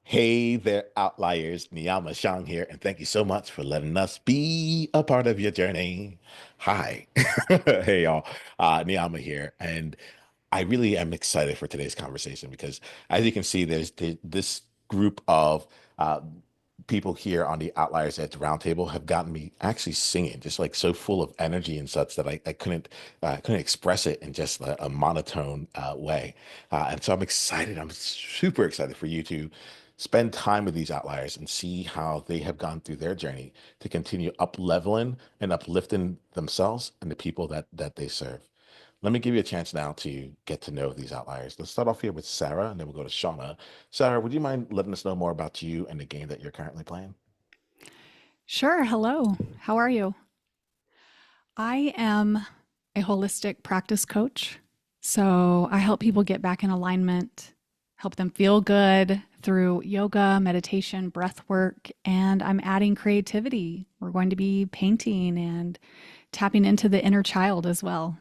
Hey there, outliers. Niiamah Shang here, and thank you so much for letting us be a part of your journey. Hi. Hey, y'all. Niiamah here, and I really am excited for today's conversation because, as you can see, this group of uh, people here on the Outliers Edge Roundtable have gotten me actually singing, just like so full of energy and such that I couldn't express it in just a monotone way. And so I'm excited. I'm super excited for you to spend time with these outliers and see how they have gone through their journey to continue up leveling and uplifting themselves and the people that they serve. Let me give you a chance now to get to know these outliers. Let's start off here with Sara, and then we'll go to Shawna. Sara, would you mind letting us know more about you and the game that you're currently playing? Sure. Hello. How are you? I am a holistic practice coach. So I help people get back in alignment, help them feel good through yoga, meditation, breath work, and I'm adding creativity. We're going to be painting and tapping into the inner child as well.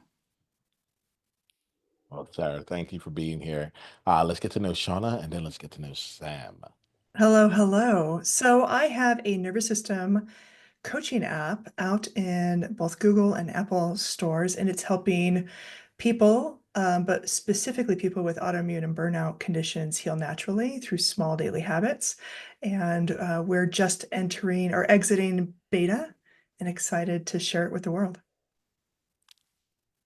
Well, Sara, thank you for being here. Let's get to know Shawna, and then let's get to know Sam. Hello, hello. So I have a nervous system coaching app out in both Google and Apple stores, and it's helping people, but specifically people with autoimmune and burnout conditions, heal naturally through small daily habits. And we're just entering or exiting beta and excited to share it with the world.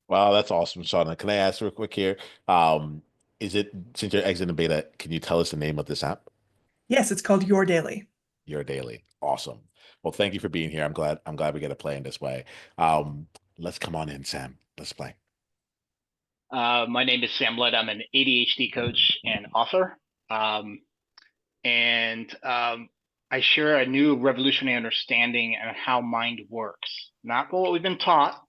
Wow, that's awesome, Shawna. Can I ask real quick here? Um, is it since you're exiting beta, can you tell us the name of this app? Yes, it's called Your Daily. Your Daily. Awesome. Well, thank you for being here. I'm glad we get to play in this way. Um, let's come on in, Sam. Let's play. My name is Sam Lett. I'm an ADHD coach and author. Um, and I share a new revolutionary understanding on how mind works, not what we've been taught,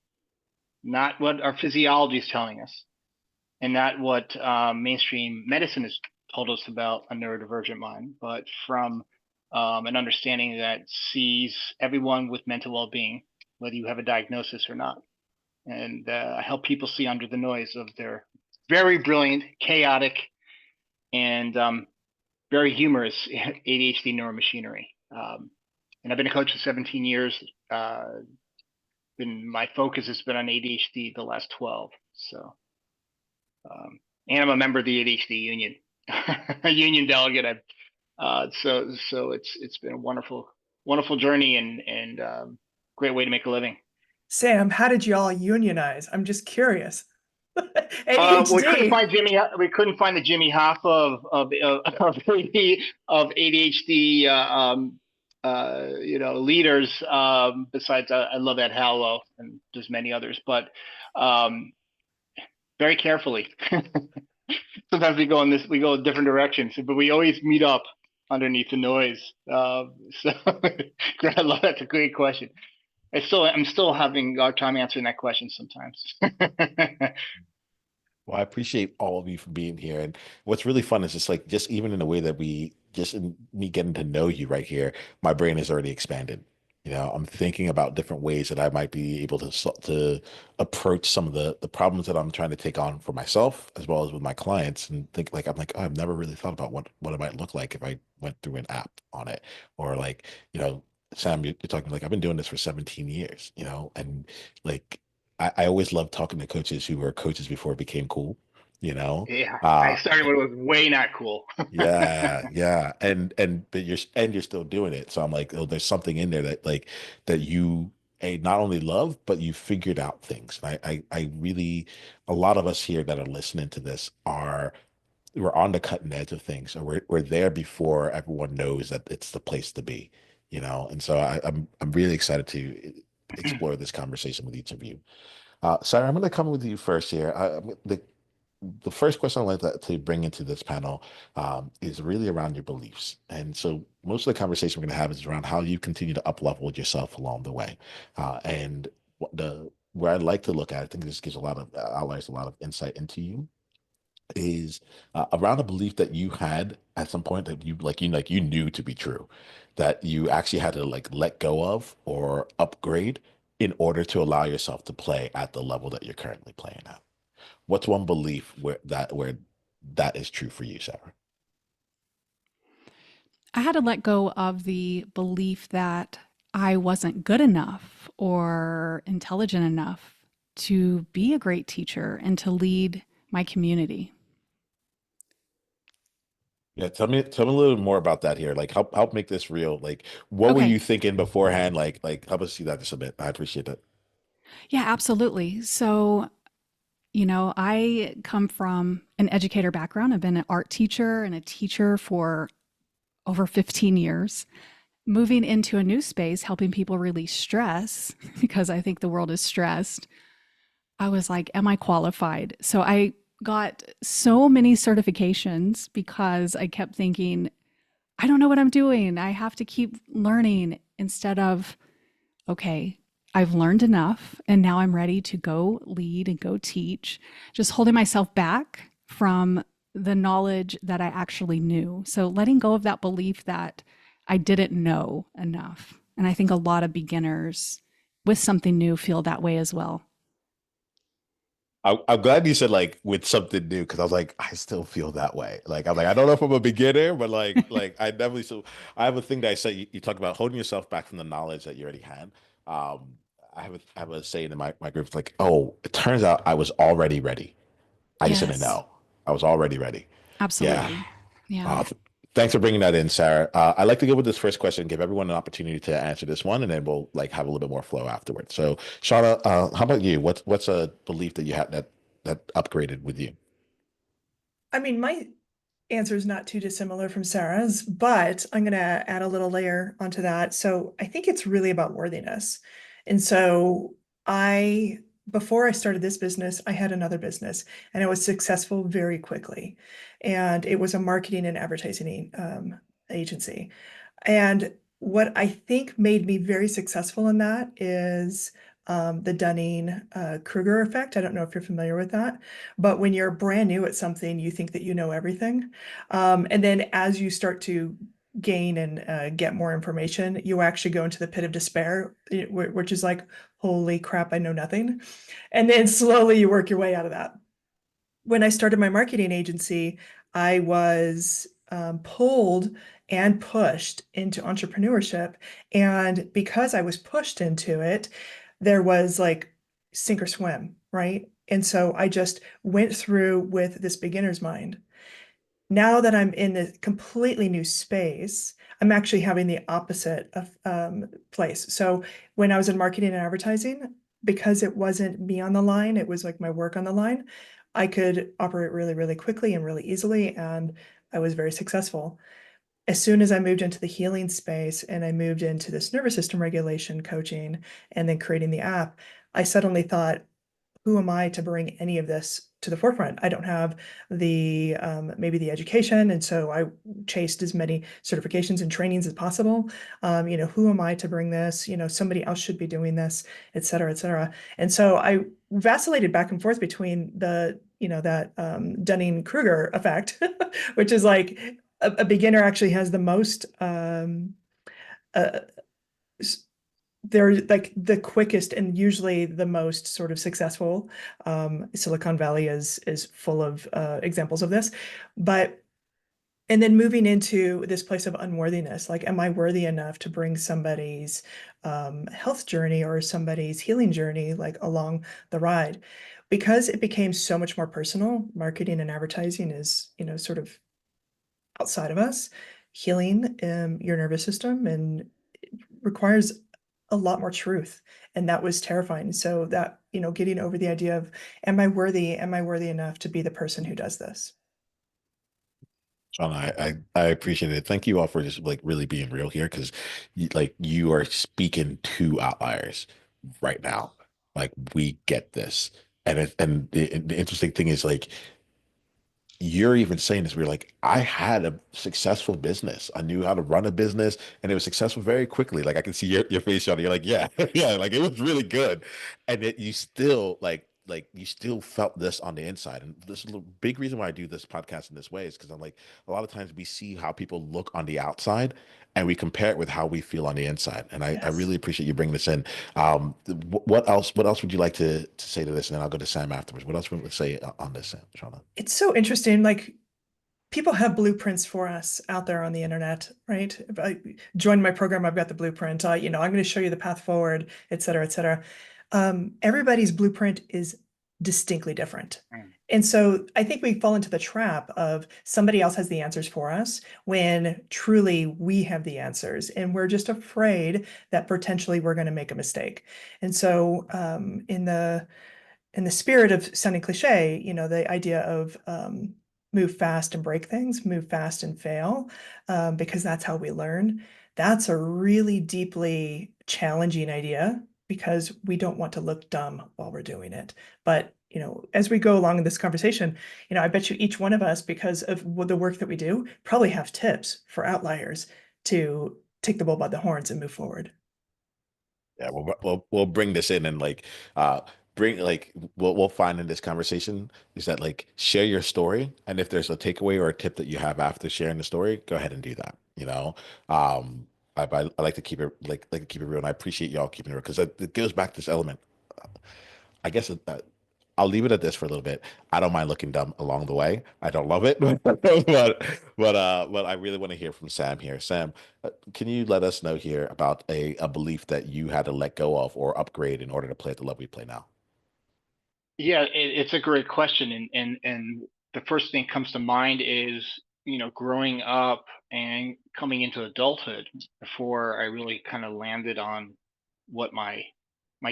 not what our physiology is telling us, and not what mainstream medicine has told us about a neurodivergent mind, but from an understanding that sees everyone with mental well-being, whether you have a diagnosis or not. And I help people see under the noise of their very brilliant, chaotic, and very humorous ADHD neuromachinery. And I've been a coach for 17 years. My focus has been on ADHD the last 12. So, and I'm a member of the ADHD union, a union delegate. So it's been a wonderful journey and great way to make a living. Sam, how did you all unionize? I'm just curious. We couldn't ADHD. find Jimmy. We couldn't find the Jimmy Hoffa of ADHD. Leaders. Besides, I love Ed Hallow and there's many others, but um, very carefully. Sometimes we go in different directions, but we always meet up underneath the noise. So I love that's a great question. I'm still having a time answering that question sometimes. Well, I appreciate all of you for being here. And what's really fun is just like, just even in the way that we, just in me getting to know you right here, my brain is already expanded. I'm thinking about different ways that I might be able to approach some of the problems that I'm trying to take on for myself as well as with my clients, and think like I'm like, oh, I've never really thought about what it might look like if I went through an app on it, or like, Sam, you're talking like I've been doing this for 17 years, and like I always loved talking to coaches who were coaches before it became cool, you know. Yeah, I Uh started when it was way not cool. yeah. But you're still doing it. So I'm like, oh, there's something in there that you not only love, but you figured out things. And I really, a lot of us here that are listening to this we're on the cutting edge of things. So we're there before everyone knows that it's the place to be, And so I'm really excited to explore this conversation with each of you. Sarah, I'm going to come with you first here. The first question I'd like to bring into this panel is really around your beliefs. And so most of the conversation we're going to have is around how you continue to up level yourself along the way. And where I'd like to look at, I think this gives a lot of outliers a lot of insight into you, is around a belief that you had at some point that you knew to be true, that you actually had to like let go of or upgrade in order to allow yourself to play at the level that you're currently playing at. What's one belief where that is true for you, Sarah? I had to let go of the belief that I wasn't good enough or intelligent enough to be a great teacher and to lead my community. Yeah, tell me a little more about that here. Like help make this real. Like what were Okay. you thinking beforehand? Like help us see that just a bit. I appreciate that. Yeah, absolutely. So, I come from an educator background. I've been an art teacher and a teacher for over 15 years. Moving into a new space, helping people release stress, because I think the world is stressed, I was like, am I qualified? So I got so many certifications because I kept thinking, I don't know what I'm doing. I have to keep learning instead of, okay, I've learned enough and now I'm ready to go lead and go teach, just holding myself back from the knowledge that I actually knew. So letting go of that belief that I didn't know enough. And I think a lot of beginners with something new feel that way as well. I'm glad you said like with something new because I was like I still feel that way. Like I'm like I don't know if I'm a beginner, but like I definitely so I have a thing that I say you talk about holding yourself back from the knowledge that you already had. Um, I have a saying in my group it's like oh it turns out I was already ready. I just didn't Yes, know I was already ready. Yeah. absolutely. Yeah. Uh, Thanks for bringing that in, Sarah. I'd like to go with this first question, give everyone an opportunity to answer this one, and then we'll like have a little bit more flow afterwards. So, Shawna, how about you? What's a belief that you had that upgraded with you? I mean, my answer is not too dissimilar from Sarah's, but I'm going to add a little layer onto that. So I think it's really about worthiness. And so I, before I started this business, I had another business and it was successful very quickly. And it was a marketing and advertising agency. And what I think made me very successful in that is the Dunning Kruger effect. I don't know if you're familiar with that, but when you're brand new at something, you think that you know everything. And then as you start to gain and get more information, you actually go into the pit of despair, which is like, holy crap, I know nothing. And then slowly you work your way out of that. When I started my marketing agency, I was pulled and pushed into entrepreneurship. And because I was pushed into it, there was like sink or swim, right? And so I just went through with this beginner's mind. Now that I'm in a completely new space, I'm actually having the opposite of place. So when I was in marketing and advertising, because it wasn't me on the line, it was like my work on the line, I could operate really, really quickly and really easily, and I was very successful. As soon as I moved into the healing space and I moved into this nervous system regulation coaching and then creating the app, I suddenly thought, who am I to bring any of this to the forefront? I don't have the maybe the education, and so I chased as many certifications and trainings as possible. Who am I to bring this? Somebody else should be doing this, et cetera, et cetera. And so I vacillated back and forth between that Dunning-Kruger effect, which is like a beginner actually has the most uh, they're like the quickest and usually the most sort of successful. Silicon Valley is full of examples of this, but and then moving into this place of unworthiness, like, am I worthy enough to bring somebody's health journey or somebody's healing journey like along the ride? Because it became so much more personal, marketing and advertising is, sort of outside of us. Healing your nervous system and requires a lot more truth. And that was terrifying. So that, getting over the idea of, am I worthy? Am I worthy enough to be the person who does this? Sean, I appreciate it. Thank you all for just like really being real here because you are speaking to outliers right now. Like we get this. And the interesting thing is like you're even saying this, we're like, I had a successful business. I knew how to run a business and it was successful very quickly. Like I can see your face on it. You're like, yeah, yeah, like it was really good. And it, you still like you still felt this on the inside. And this is a big reason why I do this podcast in this way is because I'm like, a lot of times we see how people look on the outside and we compare it with how we feel on the inside. And I Yes. really appreciate you bringing this in. What else would you like to say to this? And then I'll go to Sam afterwards. What else would you say on this, Shauna? It's so interesting. Like people have blueprints for us out there on the internet, right? If I join my program, I've got the blueprint. I'm going to show you the path forward, et cetera, et cetera. Everybody's blueprint is distinctly different. And so I think we fall into the trap of somebody else has the answers for us when truly we have the answers, and we're just afraid that potentially we're going to make a mistake. And so in the spirit of sounding cliche, the idea of move fast and break things, move fast and fail, because that's how we learn. That's a really deeply challenging idea because we don't want to look dumb while we're doing it. But, as we go along in this conversation, I bet you each one of us, because of the work that we do, probably have tips for outliers to take the bull by the horns and move forward. Yeah, we'll bring this in and like bring like we'll find in this conversation is that like share your story, and if there's a takeaway or a tip that you have after sharing the story, go ahead and do that. I like to keep it like to keep it real, and I appreciate y'all keeping it real because it goes back to this element. I guess I'll leave it at this for a little bit. I don't mind looking dumb along the way. I don't love it, but I really want to hear from Sam here. Sam, can you let us know here about a belief that you had to let go of or upgrade in order to play at the level we play now? Yeah, it's a great question, and the first thing comes to mind is growing up and coming into adulthood before I really kind of landed on what my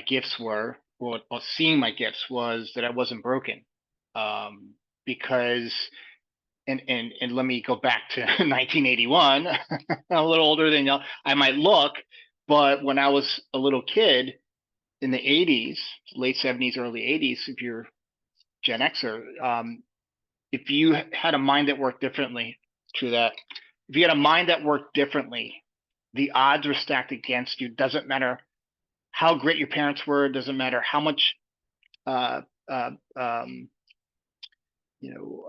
gifts were, or seeing my gifts was that I wasn't broken, because and let me go back to 1981. A little older than I might look, but when I was a little kid in the 80s, late 70s, early 80s, if you're Gen Xer, if you had a mind that worked differently, true that. If you had a mind that worked differently, the odds were stacked against you. Doesn't matter how great your parents were. Doesn't matter how much, uh, uh, um, you know,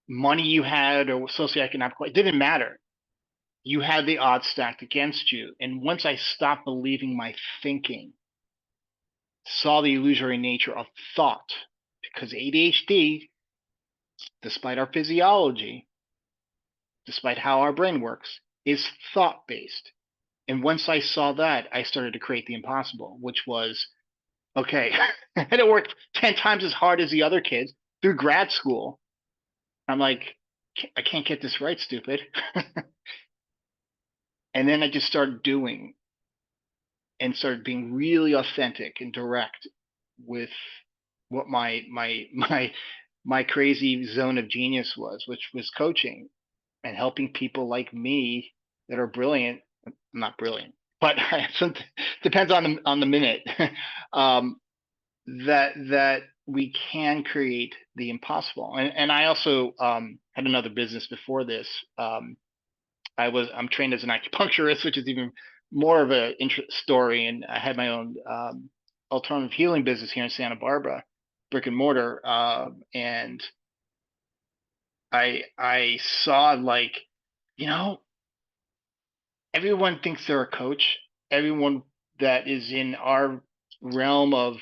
money you had or socioeconomic. It didn't matter. You had the odds stacked against you. And once I stopped believing my thinking, saw the illusory nature of thought, because ADHD, despite our physiology, despite how our brain works, is thought based. And once I saw that, I started to create the impossible, which was okay, I had to work 10 times as hard as the other kids through grad school. I'm like, I can't get this right, stupid. And then I just started doing and started being really authentic and direct with what my crazy zone of genius was, which was coaching and helping people like me that are brilliant. I'm not brilliant, but depends on the minute. That we can create the impossible. And I also had another business before this. I'm trained as an acupuncturist, which is even more of a story. And I had my own alternative healing business here in Santa Barbara, brick and mortar. And I saw like, you know, everyone thinks they're a coach. Everyone that is in our realm of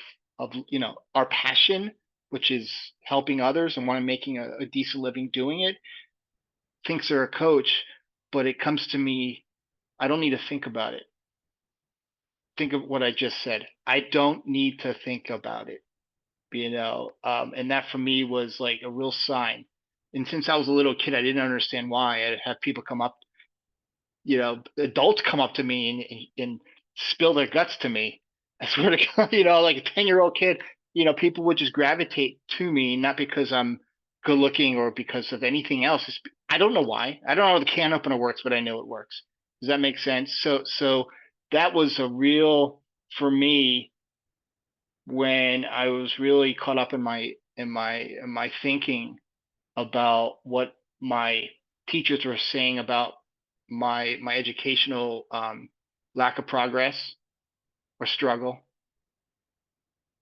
our passion, which is helping others and want to making a decent living doing it, thinks they're a coach. But it comes to me, I don't need to think about it. Think of what I just said. I don't need to think about it, and that for me was like a real sign. And since I was a little kid, I didn't understand why. I'd have people come up, adults come up to me and spill their guts to me. I swear to God, like a 10-year-old kid, people would just gravitate to me, not because I'm good looking or because of anything else. I don't know why. I don't know how the can opener works, but I know it works. Does that make sense? So that was a real, for me, when I was really caught up in my thinking about what my teachers were saying about my educational lack of progress or struggle.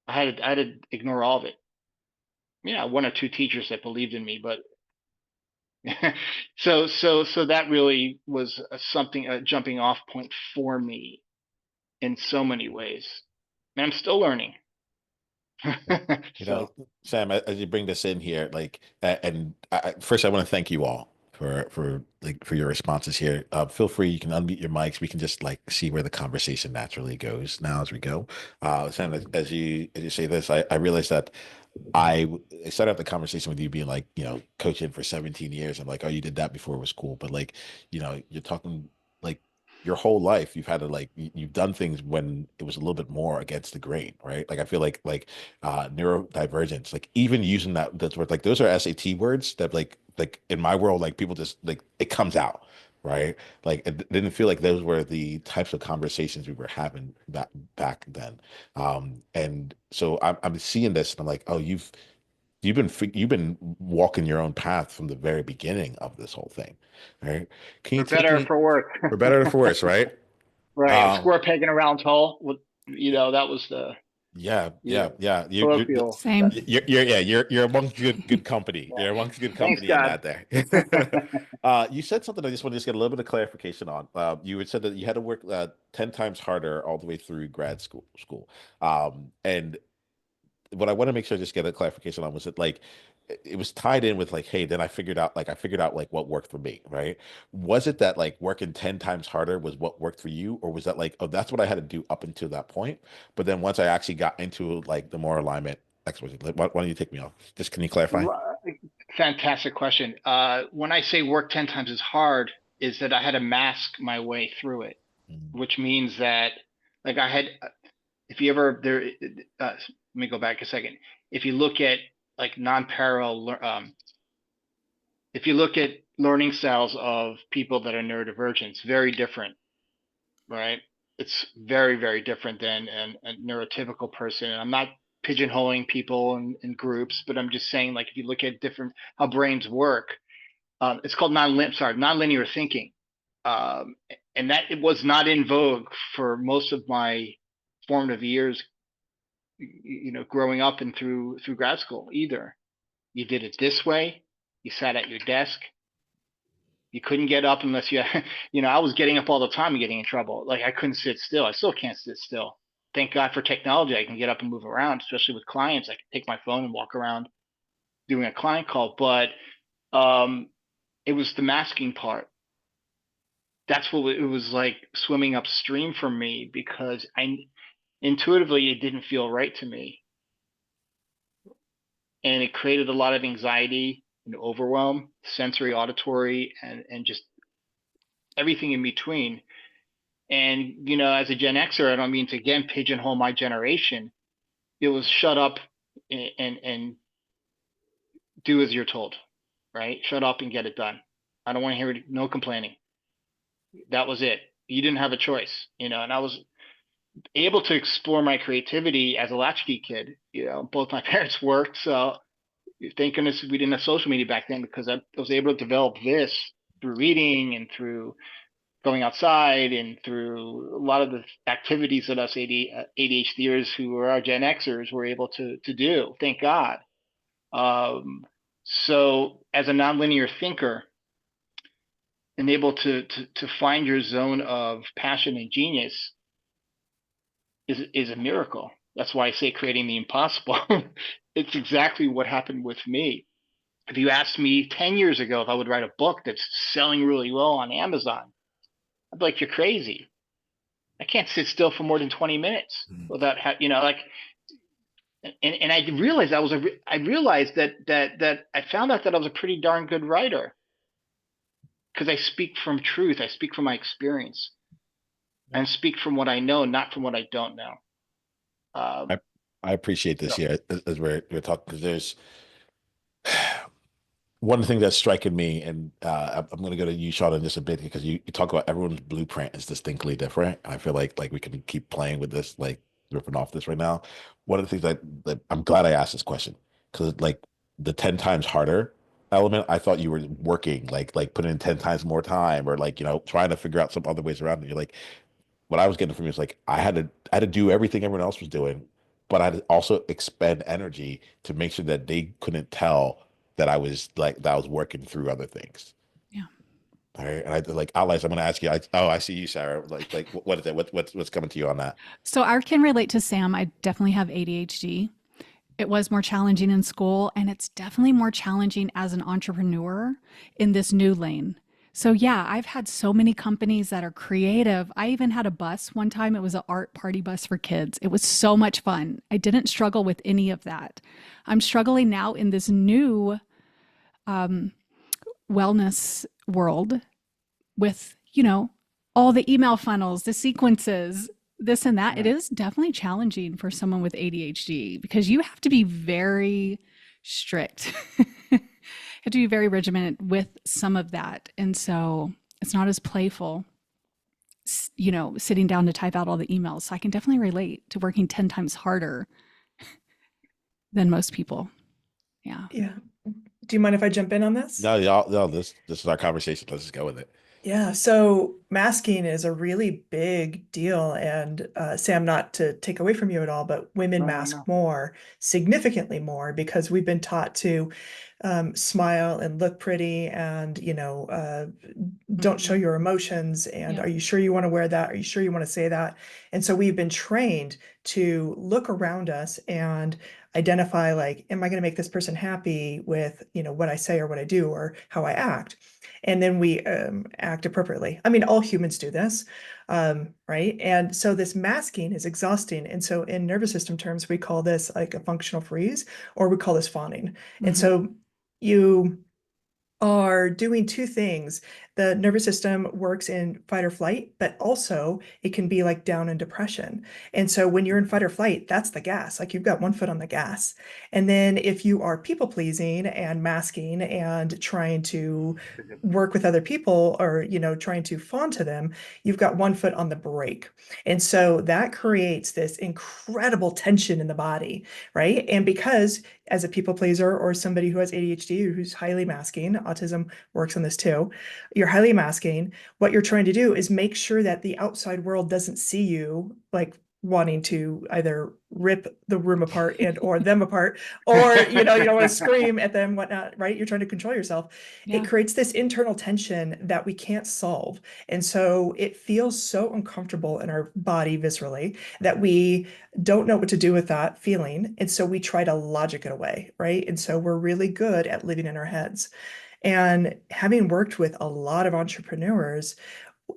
I had to ignore all of it. Yeah, one or two teachers that believed in me, but so that really was a jumping off point for me in so many ways. And I'm still learning. You know, So Sam, as you bring this in here, like, and first, I want to thank you all for your responses here. Feel free, you can unmute your mics. We can just like see where the conversation naturally goes now as we go. Sam, as you say this, I realize that I started out the conversation with you being like, coaching for 17 years. I'm like, oh, you did that before it was cool. But like, you're talking like your whole life, you've had to like, you've done things when it was a little bit more against the grain, right? Like, I feel like neurodivergence, like even using that's word, like those are SAT words that like in my world, like people just like, it comes out. Right. Like it didn't feel like those were the types of conversations we were having back then. And so I'm seeing this and I'm like, oh, you've been walking your own path from the very beginning of this whole thing, right? Can you for take better or me for worse. for better or for worse, right? Right. A Um, square peg in a round hole. That was yeah, you yeah, know, yeah. colloquial. Same. You're amongst good company. Yeah. You're amongst good Thanks, company in God. that there. You said something I just want to get a little bit of clarification on. You had said that you had to work 10 times harder all the way through grad school. And what I want to make sure I just get a clarification on was that like it was tied in with like, hey, then I figured out like what worked for me, right? Was it that like working 10 times harder was what worked for you, or was that like, oh, that's what I had to do up until that point? But then once I actually got into like the more alignment, like, why don't you take me off? Just can you clarify? Fantastic question. When I say work 10 times as hard, is that I had to mask my way through it, Mm, which means that like I had, if you ever there, let me go back a second. If you look at like non-parallel, if you look at learning styles of people that are neurodivergent, it's very different, right? It's very, very different than a neurotypical person. And I'm not pigeonholing people in groups, but I'm just saying, like, if you look at different how brains work, it's called nonlinear thinking, um, and that it was not in vogue for most of my formative years, growing up and through grad school either. You did it this way. You sat at your desk. You couldn't get up unless you, I was getting up all the time and getting in trouble. Like I couldn't sit still. I still can't sit still. Thank God for technology. I can get up and move around, especially with clients. I can take my phone and walk around doing a client call. But um, it was the masking part. That's what it was like swimming upstream for me because I intuitively it didn't feel right to me, and it created a lot of anxiety and overwhelm, sensory, auditory, and just everything in between. And as a Gen Xer, I don't mean to again pigeonhole my generation. It was shut up and do as you're told, right? Shut up and get it done. I don't want to hear it, no complaining. That was it. You didn't have a choice, and I was able to explore my creativity as a latchkey kid. Both my parents worked, so thank goodness we didn't have social media back then because I was able to develop this through reading and through going outside and through a lot of the activities that us ADHDers who are our Gen Xers were able to do. Thank God. So as a nonlinear thinker and able to find your zone of passion and genius is a miracle. That's why I say creating the impossible. It's exactly what happened with me. If you asked me 10 years ago if I would write a book that's selling really well on Amazon, I'd be like, you're crazy. I can't sit still for more than 20 minutes mm. without, like, and I realized I realized that I found out that I was a pretty darn good writer because I speak from truth. I speak from my experience and speak from what I know, not from what I don't know. I Um, I appreciate this so here as we're talking because there's one thing that's striking me, and I'm going to go to you, Shawna, in just a bit because you talk about everyone's blueprint is distinctly different. And I feel like we can keep playing with this, like ripping off this right now. One of the things that I'm glad I asked this question because like the 10 times harder element, I thought you were working like putting in 10 times more time or like trying to figure out some other ways around it. You're like what I was getting from you is like I had to do everything everyone else was doing, but I had to also expend energy to make sure that they couldn't tell that I was working through other things. Yeah. All right. And I like allies, I'm gonna ask you, I see you, Sarah. Like what is it? What's coming to you on that? So I can relate to Sam. I definitely have ADHD. It was more challenging in school, and it's definitely more challenging as an entrepreneur in this new lane. So, yeah, I've had so many companies that are creative. I even had a bus one time. It was an art party bus for kids. It was so much fun. I didn't struggle with any of that. I'm struggling now in this new wellness world with, all the email funnels, the sequences, this and that. It Yeah. is definitely challenging for someone with ADHD because you have to be very strict. You have to be very regimented with some of that. And so it's not as playful, sitting down to type out all the emails. So I can definitely relate to working 10 times harder than most people. Yeah. Yeah. Do you mind if I jump in on this? No, y'all, no, this is our conversation. Let's just go with it. Yeah, so masking is a really big deal. And Sam, not to take away from you at all, but women No, no, mask no. more, significantly more, because we've been taught to smile and look pretty and, don't show Mm-hmm. your emotions. And Yep. are you sure you want to wear that? Are you sure you want to say that? And so we've been trained to look around us and identify, like, am I going to make this person happy with, what I say or what I do or how I act? And then we act appropriately. I mean, all humans do this, right? And so this masking is exhausting. And so in nervous system terms, we call this like a functional freeze, or we call this fawning. And Mm-hmm. so you are doing two things. The nervous system works in fight or flight, but also it can be like down in depression. And so when you're in fight or flight, that's the gas. Like you've got one foot on the gas. And then if you are people pleasing and masking and trying to work with other people or, trying to fawn to them, you've got one foot on the brake. And so that creates this incredible tension in the body, right? And because as a people pleaser or somebody who has ADHD or who's highly masking, autism works on this too. You're highly masking. What you're trying to do is make sure that the outside world doesn't see you like wanting to either rip the room apart and or them apart, or you don't want to scream at them, whatnot, right? You're trying to control yourself. It Yeah. creates this internal tension that we can't solve. And so it feels so uncomfortable in our body viscerally that we don't know what to do with that feeling. And so we try to logic it away, right? And so we're really good at living in our heads. And having worked with a lot of entrepreneurs,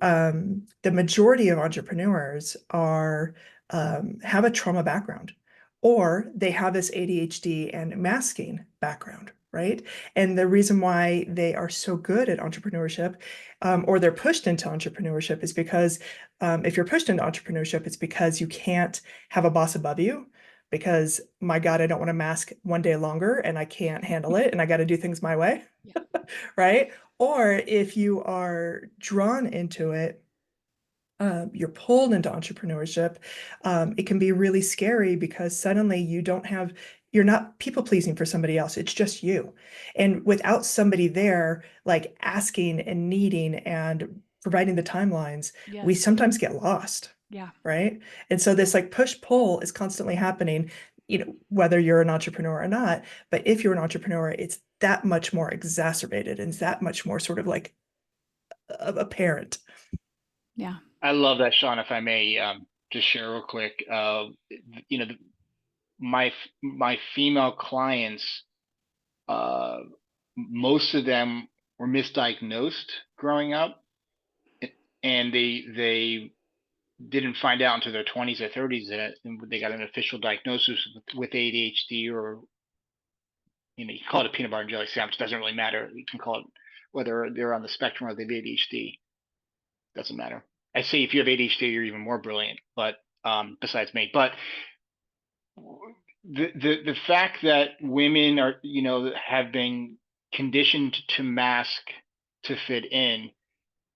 the majority of entrepreneurs are have a trauma background, or they have this ADHD and masking background, right? And the reason why they are so good at entrepreneurship, or they're pushed into entrepreneurship, is because if you're pushed into entrepreneurship, it's because you can't have a boss above you. Because my God, I don't want to mask one day longer and I can't handle it and I got to do things my way, Yeah. right? Or if you are drawn into it, you're pulled into entrepreneurship, it can be really scary because suddenly you're not people pleasing for somebody else. It's just you. And without somebody there, like asking and needing and providing the timelines, we Yes. sometimes get lost, Yeah. right? And so this like push pull is constantly happening, whether you're an entrepreneur or not. But if you're an entrepreneur, it's that much more exacerbated and it's that much more sort of like apparent. Yeah. I love that, Sean. If I may, just share real quick. You know, my female clients, uh, most of them were misdiagnosed growing up, and they didn't find out until their 20s or 30s that they got an official diagnosis with ADHD, or you call it a peanut butter and jelly sandwich. It doesn't really matter. You can call it whether they're on the spectrum or they have ADHD. Doesn't matter. I say if you have ADHD, you're even more brilliant. But besides me, but the fact that women are have been conditioned to mask to fit in,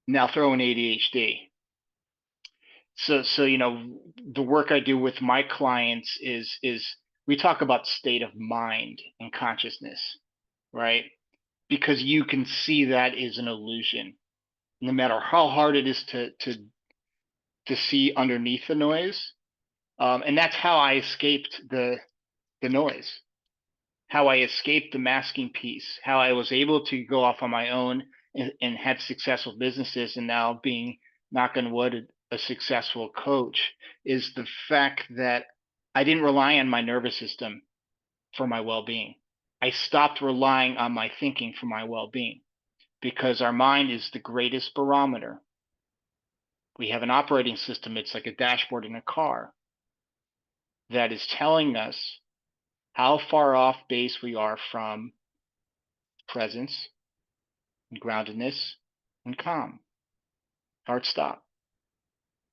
now throw in ADHD. So the work I do with my clients is we talk about state of mind and consciousness, right? Because you can see that is an illusion, no matter how hard it is to see underneath the noise. And that's how I escaped the noise, how I escaped the masking piece, how I was able to go off on my own and have successful businesses, and now being, knock on wood, a successful coach, is the fact that I didn't rely on my nervous system for my well-being. I stopped relying on my thinking for my well-being, because our mind is the greatest barometer. We have an operating system. It's like a dashboard in a car that is telling us how far off base we are from presence and groundedness and calm, heart stop.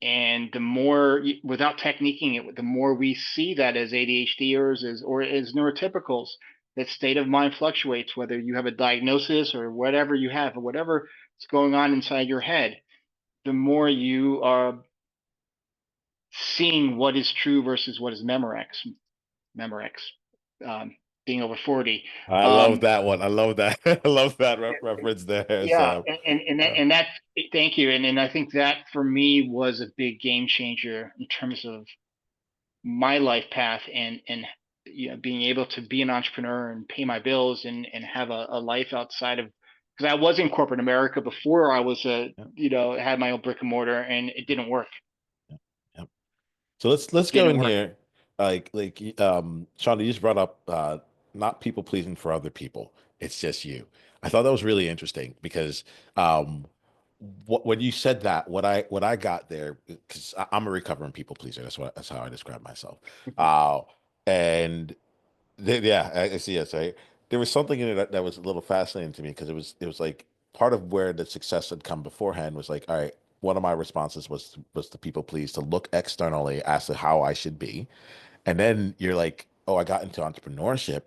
And the more, without techniquing it, the more we see that as ADHDers or as neurotypicals, that state of mind fluctuates, whether you have a diagnosis or whatever you have, or whatever is going on inside your head, the more you are seeing what is true versus what is Memorex, being over 40. I love that one. I love that. I love that reference there. Yeah, So, and that, thank you. And I think that for me was a big game changer in terms of my life path, and being able to be an entrepreneur and pay my bills and have a life outside of, because I was in corporate America before I was had my own brick and mortar, and it didn't work. yeah. So let's go Didn't in work. here. Shawna, you just brought up not people pleasing for other people. It's just you. I thought that was really interesting because when you said that, what I got there, because I'm a recovering people pleaser. That's how I describe myself. Uh, and yeah, I see it. So there was something in it that was a little fascinating to me because it was like part of where the success had come beforehand was like, all right, one of my responses was to people please, to look externally as to how I should be. And then you're like, oh, I got into entrepreneurship.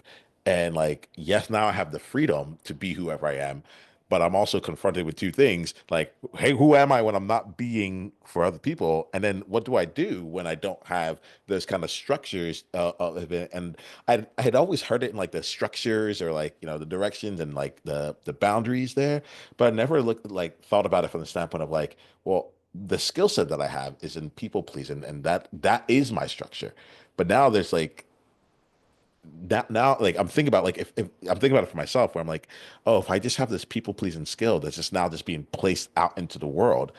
And like, yes, now I have the freedom to be whoever I am. But I'm also confronted with two things like, hey, who am I when I'm not being for other people? And then what do I do when I don't have those kind of structures of it? And I had always heard it in like the structures or like, the directions and like the boundaries there. But I never thought about it from the standpoint of like, well, the skill set that I have is in people pleasing, and that is my structure. But now there's like that now like I'm thinking about like if I'm thinking about it for myself where I'm like, oh, if I just have this people pleasing skill that's just now just being placed out into the world,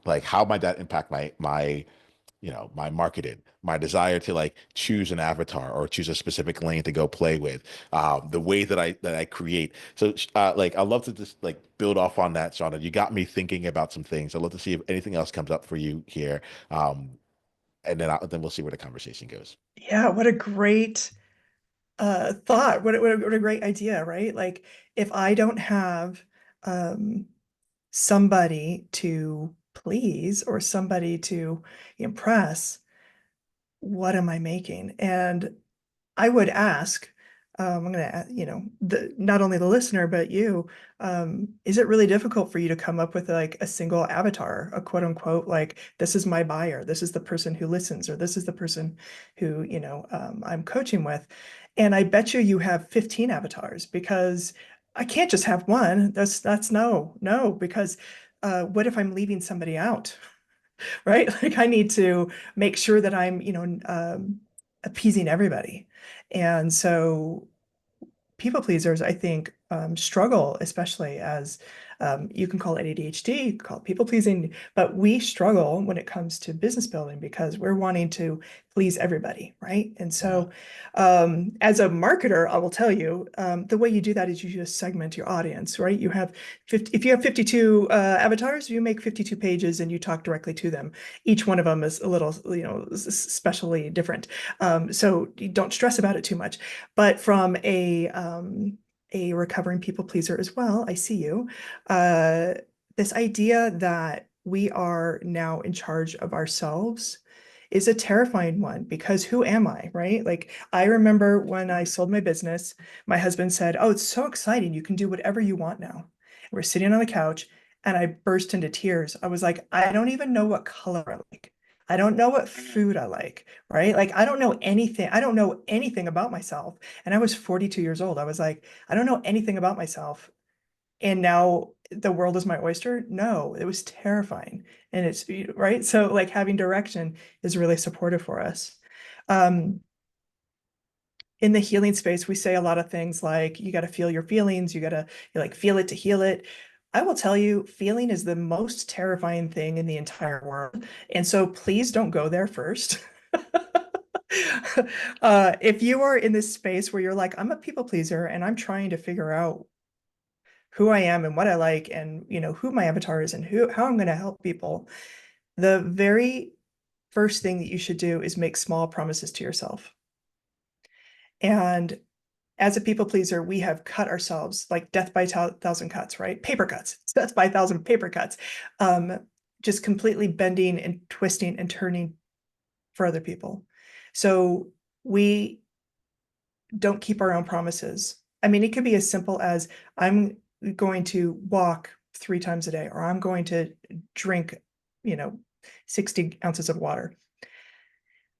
like how might that impact my marketing, my desire to like choose an avatar or choose a specific lane to go play with, the way that I create. So like I love to just like build off on that, Shawna. You got me thinking about some things. I'd love to see if anything else comes up for you here. And then we'll see where the conversation goes. Yeah, what a great thought. What a great idea, right? Like if I don't have um, somebody to please or somebody to impress, what am I making? And I would ask, I'm going to, not only the listener, but you, is it really difficult for you to come up with like a single avatar, a quote unquote, like, this is my buyer, this is the person who listens, or this is the person who, I'm coaching with. And I bet you have 15 avatars because I can't just have one. That's no, because what if I'm leaving somebody out? Right? Like I need to make sure that I'm, appeasing everybody. And so people pleasers, I think, struggle, especially as you can call it ADHD, you can call it people pleasing, but we struggle when it comes to business building because we're wanting to please everybody, right? And Yeah. so, as a marketer, I will tell you, the way you do that is you just segment your audience, right? You have 50, if you have 52 avatars, you make 52 pages and you talk directly to them. Each one of them is a little, specially different. So you don't stress about it too much. But from a recovering people pleaser as well, I see you. This idea that we are now in charge of ourselves is a terrifying one because who am I, right? Like I remember when I sold my business, my husband said, "Oh, it's so exciting. You can do whatever you want now." We're sitting on the couch and I burst into tears. I was like, I don't even know what color I like. I don't know what food I like, right? Like I don't know anything. I don't know anything about myself. And I was 42 years old. I was like, I don't know anything about myself. And now the world is my oyster. No, it was terrifying. And it's right. So like having direction is really supportive for us. Um, in the healing space, we say a lot of things like you got to feel your feelings, you got to like feel it to heal it. I will tell you, feeling is the most terrifying thing in the entire world. And so please don't go there first. If you are in this space where you're like, I'm a people pleaser and I'm trying to figure out who I am and what I like and who my avatar is and how I'm going to help people, the very first thing that you should do is make small promises to yourself. And as a people pleaser, we have cut ourselves like death by thousand cuts, right? Paper cuts, death by 1,000 paper cuts, just completely bending and twisting and turning for other people. So we don't keep our own promises. I mean, it could be as simple as I'm going to walk 3 times a day, or I'm going to drink, 60 ounces of water.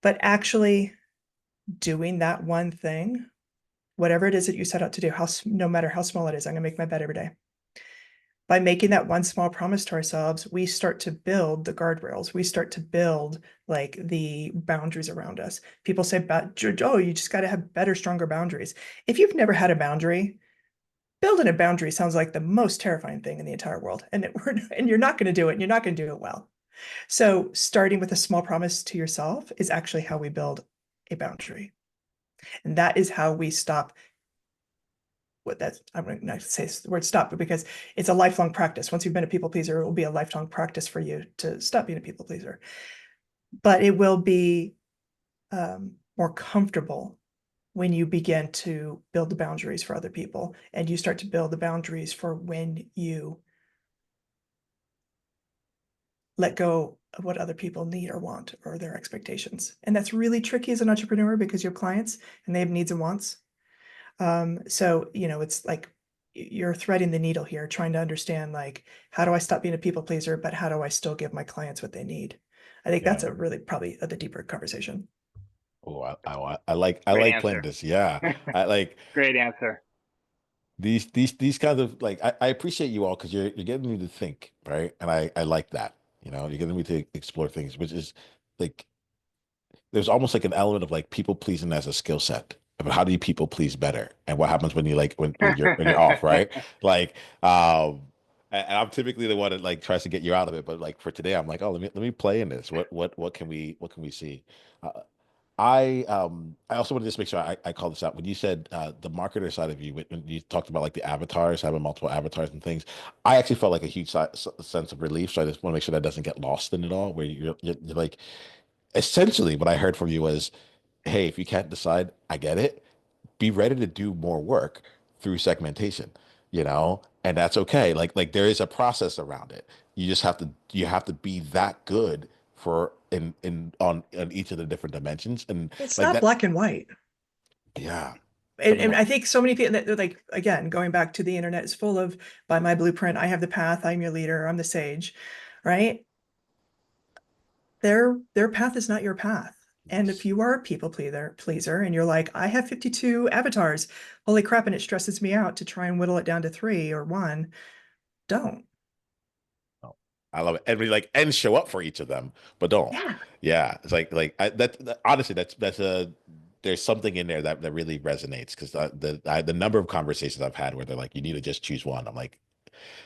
But actually doing that one thing, whatever it is that you set out to do, no matter how small it is, I'm going to make my bed every day. By making that one small promise to ourselves, we start to build the guardrails. We start to build like the boundaries around us. People say, oh, you just got to have better, stronger boundaries. If you've never had a boundary, building a boundary sounds like the most terrifying thing in the entire world. And you're not going to do it, and you're not going to do it well. So starting with a small promise to yourself is actually how we build a boundary. And that is how we stop I'm going to say the word stop, but because it's a lifelong practice. Once you've been a people pleaser, it will be a lifelong practice for you to stop being a people pleaser. But it will be more comfortable when you begin to build the boundaries for other people, and you start to build the boundaries for when you let go of what other people need or want or their expectations. And that's really tricky as an entrepreneur because you have clients and they have needs and wants. So, it's like you're threading the needle here, trying to understand, like, how do I stop being a people pleaser, but how do I still give my clients what they need? I think Yeah. that's a really probably the deeper conversation. Oh, I Great like playing answer. this. Yeah. I like Great answer. these kinds of like I appreciate you all because you're getting me to think, right? And I like that. You're getting me to explore things, which is like there's almost like an element of like people pleasing as a skill set. But how do you people please better? And what happens when you like when you're off, right? Like and I'm typically the one that like tries to get you out of it. But like for today, I'm like, oh, let me play in this. What can we see? Uh, I also want to just make sure I call this out. When you said the marketer side of you, when you talked about like the avatars, having multiple avatars and things, I actually felt like a huge sense of relief. So I just want to make sure that doesn't get lost in it all. Where you're like, essentially, what I heard from you was, hey, if you can't decide, I get it. Be ready to do more work through segmentation, and that's okay. Like there is a process around it. You have to be that good for in on each of the different dimensions and It's like not that. black and white. Yeah. And I think so many people that like, again, going back to the internet is full of, by my blueprint, I have the path, I'm your leader, I'm the sage, right? Their path is not your path. And if Yes. you are a people pleaser and you're like, I have 52 avatars, holy crap, and it stresses me out to try and whittle it down to 3 or 1, don't. Oh, I love it. And we like and show up for each of them, but don't. Yeah. Yeah. It's like honestly, that's a there's something in there that really resonates because the number of conversations I've had where they're like, you need to just choose one. I'm like,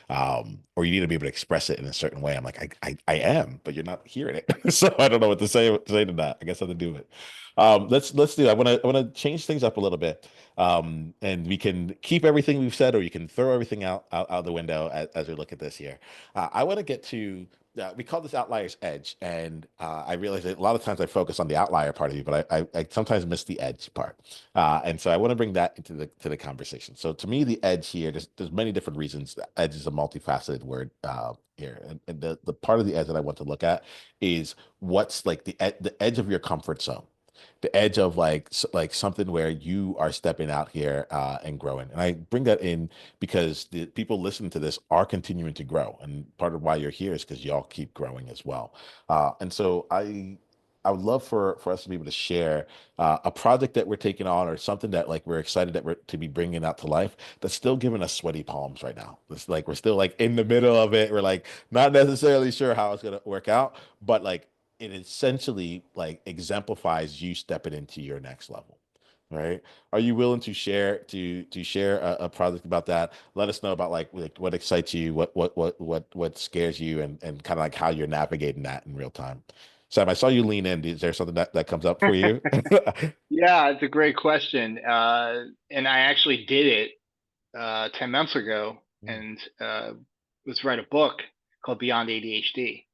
or you need to be able to express it in a certain way. I'm like, I am, but you're not hearing it. So I don't know what to say to that. I guess I have to do it. Let's do. I want to change things up a little bit. And we can keep everything we've said, or you can throw everything out the window as we look at this here. I want to get to. We call this outliers edge, and I realize that a lot of times I focus on the outlier part of you, but I sometimes miss the edge part. And so I want to bring that into the conversation. So to me, the edge here, there's many different reasons. The edge is a multifaceted word here, and the part of the edge that I want to look at is what's like the edge of your comfort zone, the edge of like something where you are stepping out here and growing. And I bring that in because the people listening to this are continuing to grow, and part of why you're here is because y'all keep growing as well. And so I would love for us to be able to share a project that we're taking on or something that like we're excited that we're to be bringing out to life that's still giving us sweaty palms right now. It's like we're still like in the middle of it. We're like not necessarily sure how it's going to work out, but like it essentially like exemplifies you stepping into your next level. Right? Are you willing to share a project about that? Let us know about like what excites you, what scares you, and kind of like how you're navigating that in real time. Sam, I saw you lean in. Is there something that comes up for you? Yeah, it's a great question. And I actually did it 10 months ago, and was write a book called Beyond ADHD.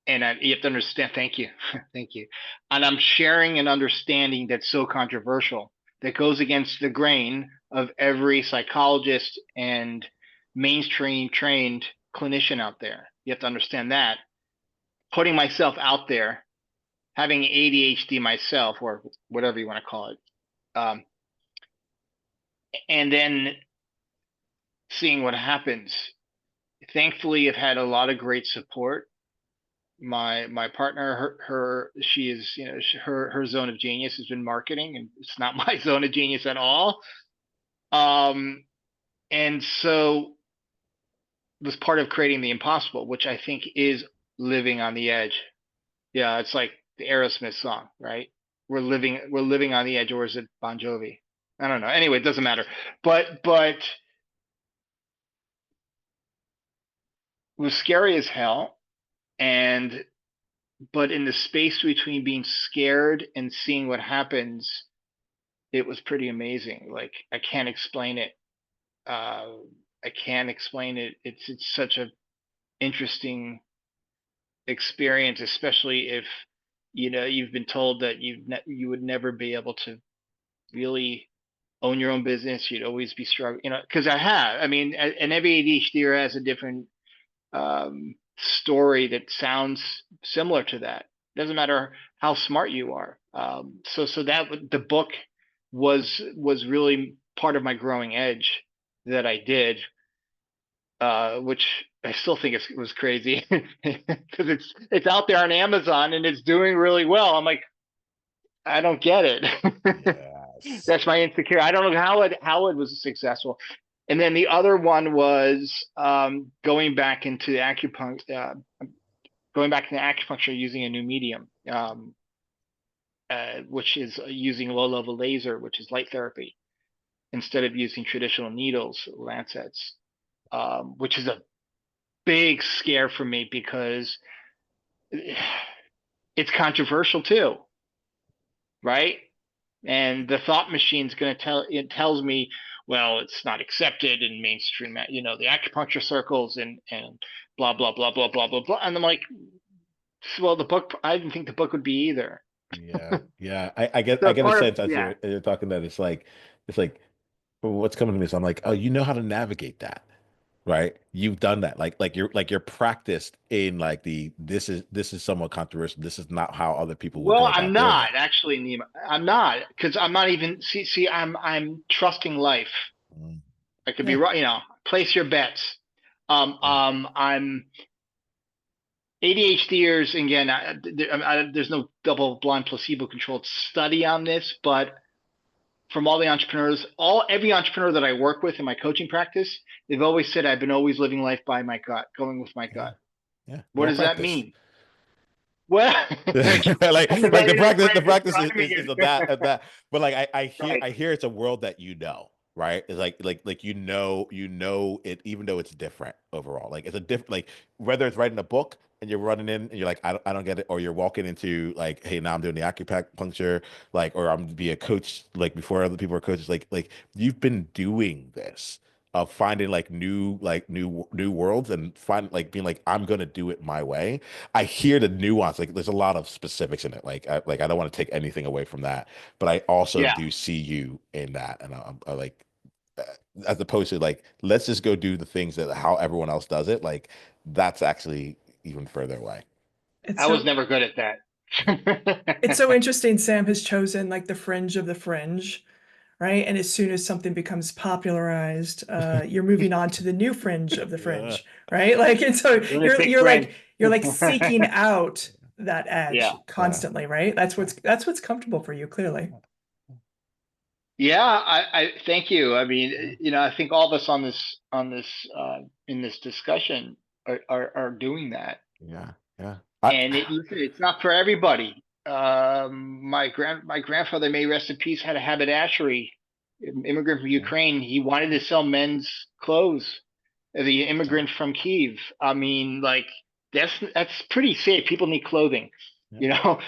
And you have to understand, thank you, thank you. And I'm sharing an understanding that's so controversial, that goes against the grain of every psychologist and mainstream trained clinician out there. You have to understand that. Putting myself out there, having ADHD myself, or whatever you want to call it, um, and then seeing what happens. Thankfully, I've had a lot of great support. My partner, she is, her zone of genius has been marketing, and it's not my zone of genius at all. And so it was part of creating the impossible, which I think is living on the edge. Yeah, it's like the Aerosmith song, right? We're living on the edge, or is it Bon Jovi? I don't know. Anyway, it doesn't matter. But it was scary as hell. And but in the space between being scared and seeing what happens, it was pretty amazing. Like, I can't explain it. I can't explain it. It's such a interesting experience, especially if you've been told that you would never be able to really own your own business. You'd always be struggling, because I mean, and every ADHD has a different story that sounds similar to that. Doesn't matter how smart you are. So that the book was really part of my growing edge that I did, which I still think it was crazy because it's out there on Amazon and it's doing really well. I'm like, I don't get it. Yes. That's my insecurity. I don't know how it was successful. And then the other one was going back into acupuncture, using a new medium, which is using low-level laser, which is light therapy, instead of using traditional needles, lancets, which is a big scare for me because it's controversial too, right? And the thought machine's going to tells me, well, it's not accepted in mainstream, the acupuncture circles and blah, blah, blah, blah, blah, blah, blah. And I'm like, well, the book, I didn't think the book would be either. Yeah, yeah. I get a So sense as you're talking that it's like what's coming to me. So I'm like, oh, you know how to navigate that, right? You've done that. Like you're practiced in like this is somewhat controversial. This is not how other people would well, go I'm about doing not it. actually, Niiamah. I'm not, because I'm not even, I'm trusting life. Mm, I could be Yeah. right, place your bets. yeah. I'm ADHDers, again, there's no double-blind placebo-controlled study on this, but from all the entrepreneurs, every entrepreneur that I work with in my coaching practice, they've always said I've been always living life by my gut, going with my Yeah. gut. Yeah. What More does that practice. mean? Well, like that's a like very the nice practice way the of practice is describing is, is it. of that but like I hear Right. I hear it's a world that right? It's like it, even though it's different overall. Like it's a different, like whether it's writing a book and you're running in and you're like, I don't get it, or you're walking into like, hey, now I'm doing the acupuncture, like, or I'm be a coach like before other people are coaches, like you've been doing this of finding new worlds and find like being like, I'm gonna do it my way. I hear the nuance. Like there's a lot of specifics in it. Like I don't want to take anything away from that, but I also Yeah. do see you in that, and I like uh, as opposed to like let's just go do the things that how everyone else does it. Like that's actually even further away. It's I was so never good at it's so that. interesting. Sam has chosen like the fringe of the fringe, right? And as soon as something becomes popularized, you're moving on to the new fringe of the Yeah. fringe, right? Like, and so Lunatic fringe. you're like seeking out that Yeah. edge Yeah. constantly, right? That's what's comfortable for you, clearly. Yeah, I thank you. I mean, I think all of us in this discussion are doing that. Yeah. Yeah. And listen, it's not for everybody. My grandfather, may rest in peace, had a haberdashery. Immigrant from Ukraine. He wanted to sell men's clothes. The immigrant from Kiev. I mean, like that's pretty safe. People need clothing. Yeah. You know,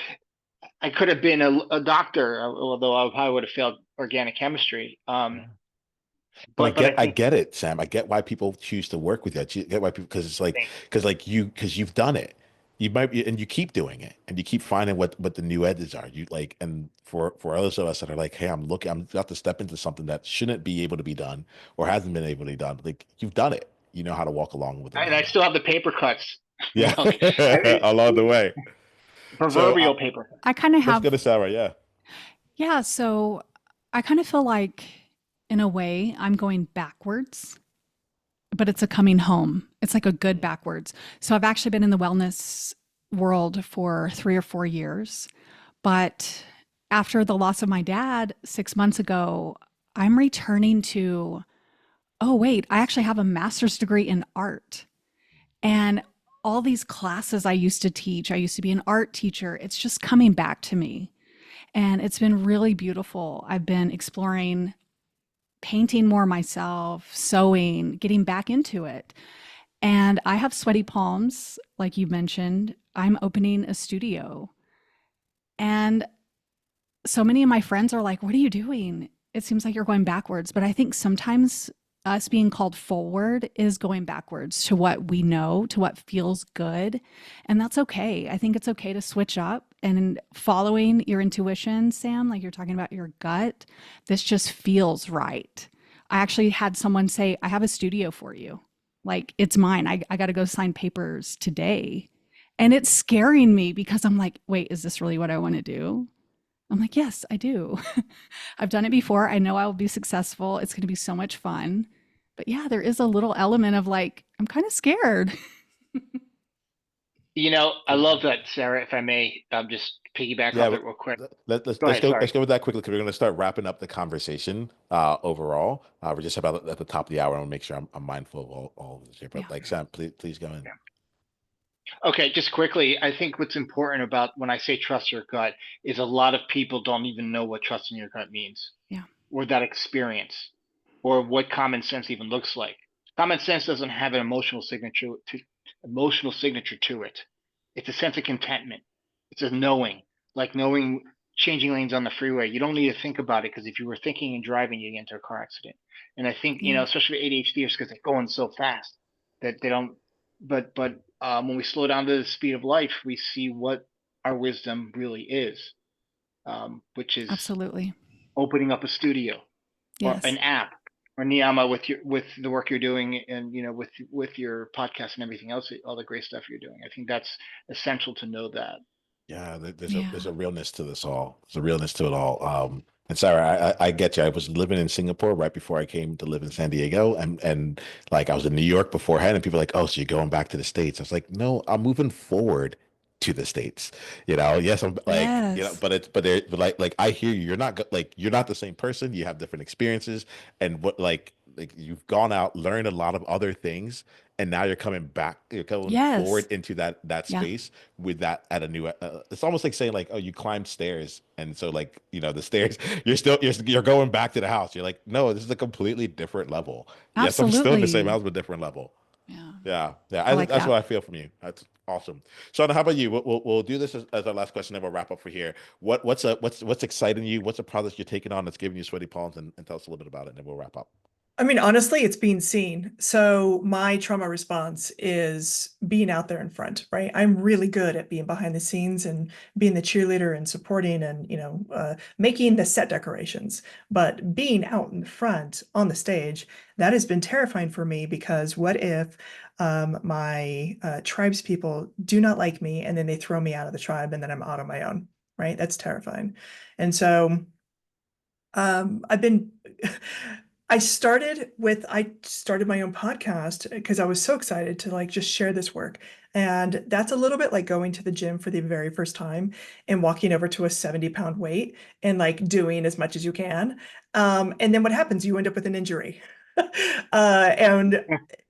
I could have been a doctor, although I probably would have failed organic chemistry. Yeah. But But I I think get it, Sam. I get why people choose to work with you. I get why people, because it's like, thank because like because you've done it. You might be, and you keep doing it, and you keep finding what the new edges are. You like, and for others of us that are like, hey, I'm about to step into something that shouldn't be able to be done or hasn't been able to be done. Like you've done it. You know how to walk along with it and I now. still have the paper cuts. You Yeah, know, I mean, along the way. So proverbial paper cuts. I kind of let's go have, to Sarah. Yeah. yeah. So I kind of feel like, in a way, I'm going backwards, but it's a coming home. It's like a good backwards. So I've actually been in the wellness world for 3 or 4 years. But after the loss of my dad 6 months ago, I'm returning to, oh, wait, I actually have a master's degree in art. And all these classes I used to teach, I used to be an art teacher. It's just coming back to me. And it's been really beautiful. I've been exploring painting more myself, sewing, getting back into it. And I have sweaty palms, like you mentioned. I'm opening a studio. And so many of my friends are like, "What are you doing? It seems like you're going backwards." But I think sometimes us being called forward is going backwards to what we know, to what feels good. And that's okay. I think it's okay to switch up and following your intuition, Sam, like you're talking about your gut. This just feels right. I actually had someone say, I have a studio for you. Like it's mine. I got to go sign papers today. And it's scaring me because I'm like, wait, is this really what I want to do? I'm like, yes, I do. I've done it before. I know I will be successful. It's going to be so much fun. But yeah, there is a little element of like, I'm kind of scared. You know, I love that, Sarah. If I may, just piggyback Yeah, off it real quick. Go let's ahead. go Sorry. with that quickly because we're going to start wrapping up the conversation overall. We're just about at the top of the hour. I want to make sure I'm mindful of all of this here. Yeah. But like Sam, please go in. Yeah. Okay, just quickly, I think what's important about when I say trust your gut is a lot of people don't even know what trusting your gut means Yeah. or that experience or what common sense even looks like. Common sense doesn't have an emotional signature to it. It's a sense of contentment. It's a knowing, like knowing changing lanes on the freeway. You don't need to think about it because if you were thinking and driving, you get into a car accident. And I think, Yeah. especially with ADHDers, because they're going so fast that they don't. But when we slow down to the speed of life, we see what our wisdom really is, which is Absolutely. opening up a studio or an Yes. app or Niiamah with the work you're doing and with your podcast and everything else, all the great stuff you're doing. I think that's essential to know that. Yeah, there's Yeah. a realness to this all. There's a realness to it all. And Sarah, I get you. I was living in Singapore right before I came to live in San Diego, and like I was in New York beforehand, and people were like, "Oh, so you're going back to the States?" I was like, "No, I'm moving forward to the States." Yes, I'm like, Yes. but like I hear you. You're not like you're not the same person. You have different experiences, and what like you've gone out, learned a lot of other things, and now you're coming back, you're coming forward Yes. into that Yeah. space with that at a new it's almost like saying like, oh, you climbed stairs, and so like the stairs you're going back to the house. You're like, no, this is a completely different level. Yes, I'm still in the same Absolutely. house but different level. Yeah. Yeah, I like that's that. what I feel from you. That's awesome. Shauna, how about you? We'll do this as our last question, then we'll wrap up for here. What's exciting you? What's a project you're taking on that's giving you sweaty palms, and tell us a little bit about it, and then we'll wrap up. I mean, honestly, it's being seen. So my trauma response is being out there in front, right? I'm really good at being behind the scenes and being the cheerleader and supporting and, making the set decorations. But being out in the front on the stage, that has been terrifying for me because what if my tribes people do not like me and then they throw me out of the tribe and then I'm out on my own, right? That's terrifying. And so I've been I started my own podcast because I was so excited to like just share this work. And that's a little bit like going to the gym for the very first time and walking over to a 70-pound weight and like doing as much as you can. And then what happens? You end up with an injury. And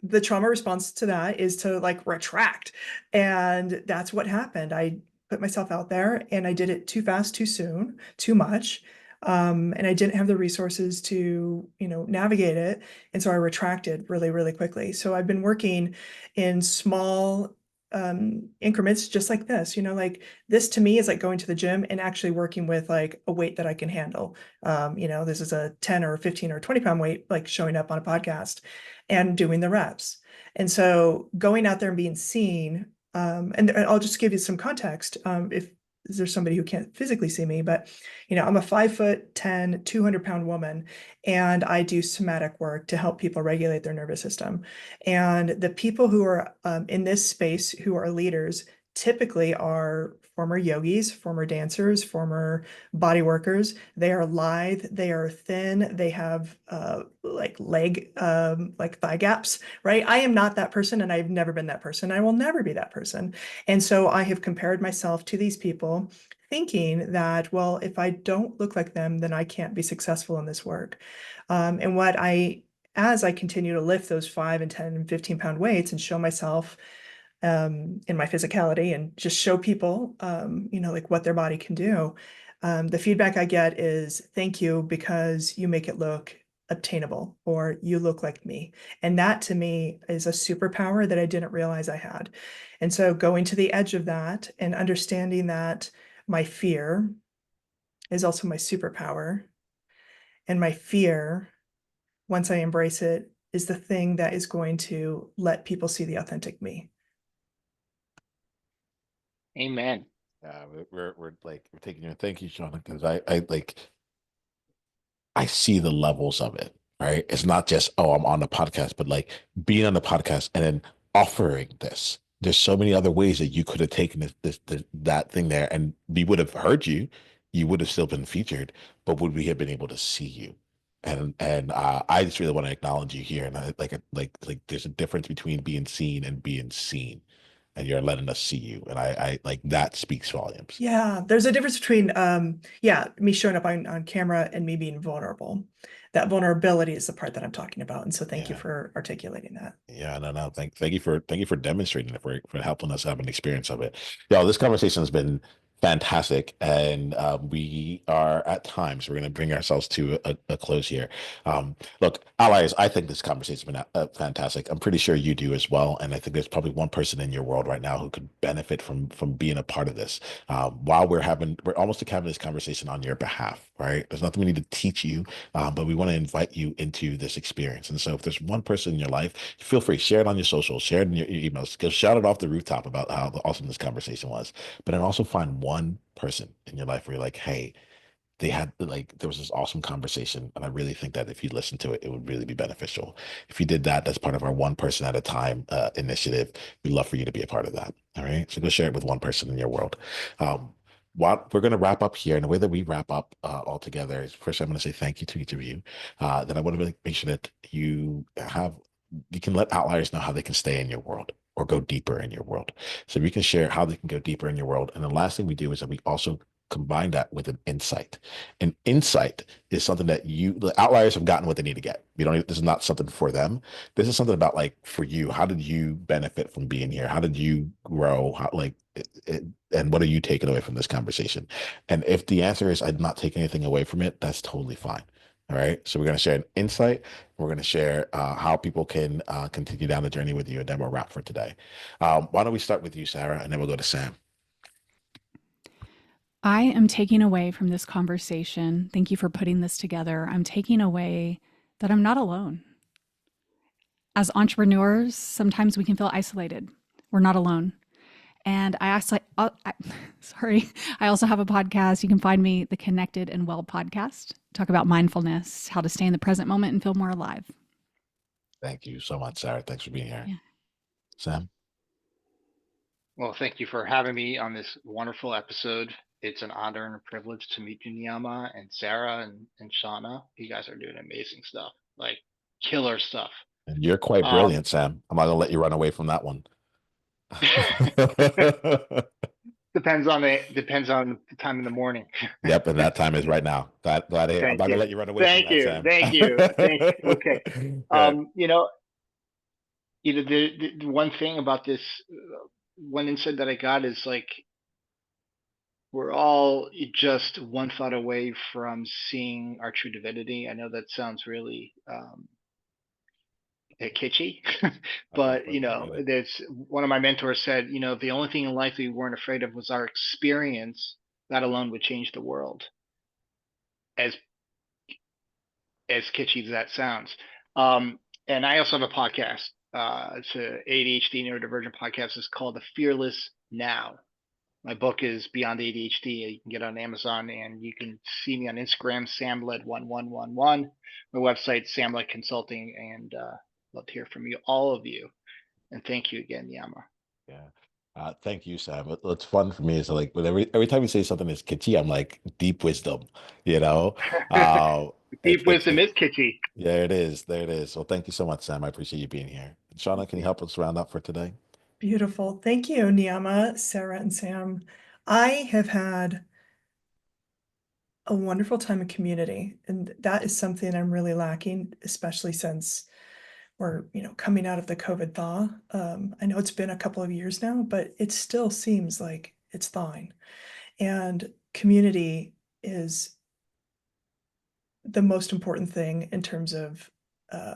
the trauma response to that is to like retract. And that's what happened. I put myself out there and I did it too fast, too soon, too much. And I didn't have the resources to, navigate it. And so I retracted really, really quickly. So I've been working in small increments just like this, like this to me is like going to the gym and actually working with like a weight that I can handle. This is a 10 or 15 or 20 pound weight, like showing up on a podcast and doing the reps. And so going out there and being seen, and I'll just give you some context. If there's somebody who can't physically see me, but I'm a 5'10", 200-pound woman, and I do somatic work to help people regulate their nervous system. And the people who are in this space who are leaders typically are former yogis, former dancers, former body workers. They are lithe, they are thin, they have like like thigh gaps, right? I am not that person, and I've never been that person. I will never be that person. And so I have compared myself to these people, thinking that, well, if I don't look like them, then I can't be successful in this work. And as I continue to lift those 5 and 10 and 15-pound weights and show myself in my physicality and just show people, like what their body can do, the feedback I get is, thank you, because you make it look obtainable, or you look like me. And that to me is a superpower that I didn't realize I had. And so going to the edge of that and understanding that my fear is also my superpower, and my fear, once I embrace it, is the thing that is going to let people see the authentic me. Amen. Yeah, we're taking your thank you, Shawna, because I see the levels of it, right? It's not just, oh, I'm on the podcast, but like being on the podcast and then offering this. There's so many other ways that you could have taken that thing there, and we would have heard you. You would have still been featured, but would we have been able to see you? And I just really want to acknowledge you here. And like there's a difference between being seen and being seen, and you're letting us see you. And I like that speaks volumes. Yeah, there's a difference between me showing up on camera and me being vulnerable. That vulnerability is the part that I'm talking about. And so thank you Yeah. for articulating that. Yeah, no. Thank you for demonstrating it, for helping us have an experience of it. Yo, this conversation has been fantastic, and we are at times we're going to bring ourselves to a close here. Look, allies, I think this conversation has been fantastic. I'm pretty sure you do as well, and I think there's probably one person in your world right now who could benefit from being a part of this. While we're almost like having this conversation on your behalf, right? There's nothing we need to teach you, but we want to invite you into this experience. And so if there's one person in your life, feel free, share it on your socials, share it in your emails, go shout it off the rooftop about how awesome this conversation was. But then also find one person in your life where you're like, hey, there was this awesome conversation, and I really think that if you listen to it, it would really be beneficial. If you did that, that's part of our one person at a time initiative. We'd love for you to be a part of that. All right, so go share it with one person in your world. What we're going to wrap up here, and the way that we wrap up all together is, first I'm going to say thank you to each of you. Then I want to really make sure that you can let outliers know how they can stay in your world or go deeper in your world. So we can share how they can go deeper in your world. And the last thing we do is that we also combine that with an insight. An insight is something that the outliers have gotten what they need to get. This is not something for them. This is something about, like, for you, how did you benefit from being here? How did you grow? And what are you taking away from this conversation? And if the answer is, I'm not taking anything away from it, that's totally fine. All right. So we're going to share an insight. We're going to share how people can continue down the journey with you. And then we'll wrap for today. Why don't we start with you, Sara, and then we'll go to Sam. I am taking away from this conversation, thank you for putting this together. I'm taking away that I'm not alone. As entrepreneurs, sometimes we can feel isolated. We're not alone. And I also have a podcast. You can find me the Connected and Well podcast. Talk about mindfulness, how to stay in the present moment and feel more alive. Thank you so much, Sara. Thanks for being here. Yeah. Sam? Well, thank you for having me on this wonderful episode. It's an honor and a privilege to meet you, Niiamah and Sara and Shawna. You guys are doing amazing stuff, like killer stuff. And you're quite brilliant, Sam. I'm not going to let you run away from that one. Depends on the time in the morning. Yep, and that time is right now. I'm not going to let you run away from that, Sam. Thank you. Okay. The one thing about this, one insight that I got is, like, we're all just one thought away from seeing our true divinity. I know that sounds really kitschy, Okay, but but I get it. there's one of my mentors said, the only thing in life we weren't afraid of was our experience. That alone would change the world. As as kitschy as that sounds. And I also have a podcast. It's a ADHD neurodivergent podcast. It's called The Fearless Now. My book is Beyond ADHD. You can get it on Amazon, and you can see me on Instagram, samled1111. My website, Samled Consulting, and love to hear from you, all of you. And thank you again, Niiamah. Yeah. Thank you, Sam. What's fun for me is like when every time you say something is kitschy, I'm like deep wisdom, you know? Uh, Deep wisdom is kitschy. yeah, it is. There it is. Well, thank you so much, Sam. I appreciate you being here. Shawna, can you help us round up for today? Beautiful. Thank you, Niiamah, Sara, and Sam. I have had a wonderful time in community, and that is something I'm really lacking, especially since we're, coming out of the COVID thaw. I know it's been a couple of years now, but it still seems like it's thawing. And community is the most important thing in terms of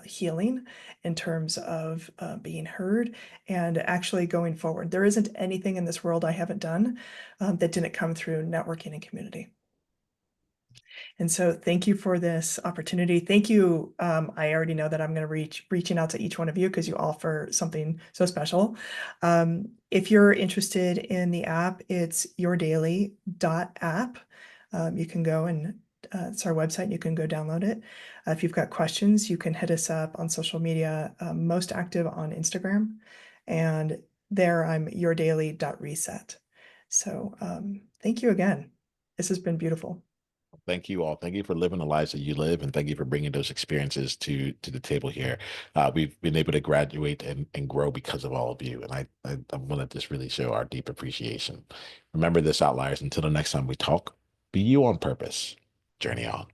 healing, in terms of being heard, and actually going forward. There isn't anything in this world I haven't done that didn't come through networking and community. And so thank you for this opportunity. Thank you. I already know that I'm going to reaching out to each one of you because you offer something so special. If you're interested in the app, it's yourdaily.app. You can go and it's our website. You can go download it. If you've got questions, you can hit us up on social media, most active on Instagram. And there I'm yourdaily.reset. So thank you again. This has been beautiful. Thank you all. Thank you for living the lives that you live, and thank you for bringing those experiences to the table here. We've been able to graduate and grow because of all of you, and I want to just really show our deep appreciation. Remember this, outliers. Until the next time we talk, be you on purpose. Journey on.